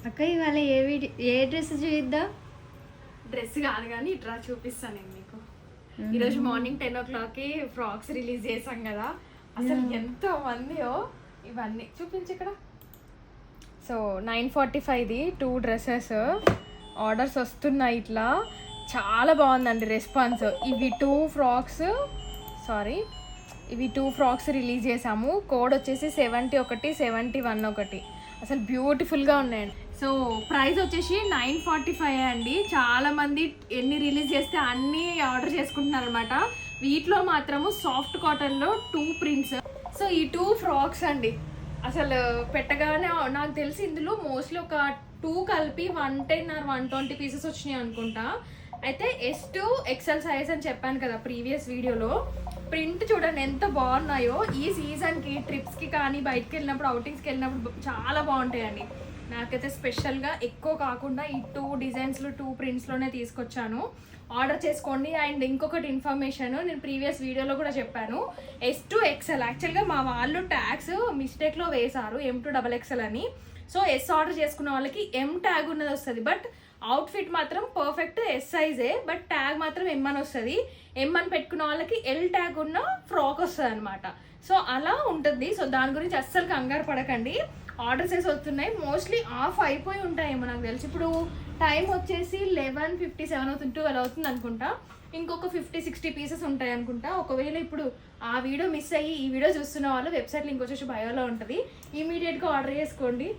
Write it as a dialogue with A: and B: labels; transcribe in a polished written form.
A: అక్క ఇవాళ ఏ డ్రెస్ చూద్దాం?
B: డ్రెస్ కాదు కానీ ఇట్లా చూపిస్తాను నేను మీకు. ఈరోజు మార్నింగ్ 10 o'clockకి ఫ్రాక్స్ రిలీజ్ చేసాం కదా, అసలు ఎంతో మందియో. ఇవన్నీ చూపించి ఇక్కడ. సో 9:45ది 2 డ్రెస్సెస్ ఆర్డర్స్ వస్తున్నాయి. ఇట్లా చాలా బాగుందండి రెస్పాన్స్. ఇవి 2 ఫ్రాక్స్ రిలీజ్ చేసాము. కోడ్ వచ్చేసి 70 ఒకటి 71 ఒకటి. అసలు బ్యూటిఫుల్గా ఉన్నాయండి. సో ప్రైస్ వచ్చేసి 945 అండి. చాలామంది ఎన్ని రిలీజ్ చేస్తే అన్నీ ఆర్డర్ చేసుకుంటున్నారు అనమాట. వీటిలో మాత్రము సాఫ్ట్ కాటన్లో 2 ప్రింట్స్. సో ఈ 2 ఫ్రాక్స్ అండి అసలు పెట్టగానే నాకు తెలిసి ఇందులో మోస్ట్లీ ఒక 2 కలిపి 110 or 120 పీసెస్ వచ్చినాయి అనుకుంటా. అయితే S2 XL సైజ్ అని చెప్పాను కదా ప్రీవియస్ వీడియోలో. ప్రింట్ చూడండి ఎంత బాగున్నాయో. ఈ సీజన్కి ట్రిప్స్కి కానీ బయటకు వెళ్ళినప్పుడు అవుటింగ్స్కి వెళ్ళినప్పుడు చాలా బాగుంటాయండి. నాకైతే స్పెషల్గా ఎక్కువ కాకుండా ఈ 2 డిజైన్స్లో 2 ప్రింట్స్లోనే తీసుకొచ్చాను. ఆర్డర్ చేసుకోండి. అండ్ ఇంకొకటి ఇన్ఫర్మేషన్ నేను ప్రీవియస్ వీడియోలో కూడా చెప్పాను, S2 XL యాక్చువల్గా మా వాళ్ళు ట్యాగ్స్ మిస్టేక్లో వేశారు M2XXL అని. సో S ఆర్డర్ చేసుకున్న వాళ్ళకి M ట్యాగ్ ఉన్నది వస్తుంది, బట్ అవుట్ఫిట్ మాత్రం పర్ఫెక్ట్ S సైజే, బట్ ట్యాగ్ మాత్రం M అని వస్తుంది. M అని పెట్టుకున్న వాళ్ళకి L ట్యాగ్ ఉన్న ఫ్రాక్ వస్తుంది అనమాట. సో అలా ఉంటుంది. సో దాని గురించి అస్సలు కంగారు పడకండి. ఆర్డర్స్ వేసి వస్తున్నాయి. మోస్ట్లీ ఆఫ్ అయిపోయి ఉంటాయేమో నాకు తెలిసి. ఇప్పుడు టైం వచ్చేసి 11:57 అవుతుంది, 12 అవుతుంది అనుకుంటా. ఇంకొక 50-60 పీసెస్ ఉంటాయి అనుకుంటా. ఒకవేళ ఇప్పుడు ఆ వీడియో మిస్ అయ్యి ఈ వీడియో చూస్తున్న వాళ్ళు వెబ్సైట్ లింక్ వచ్చేసి బయోలో ఉంటుంది, ఇమీడియట్గా ఆర్డర్ చేసుకోండి.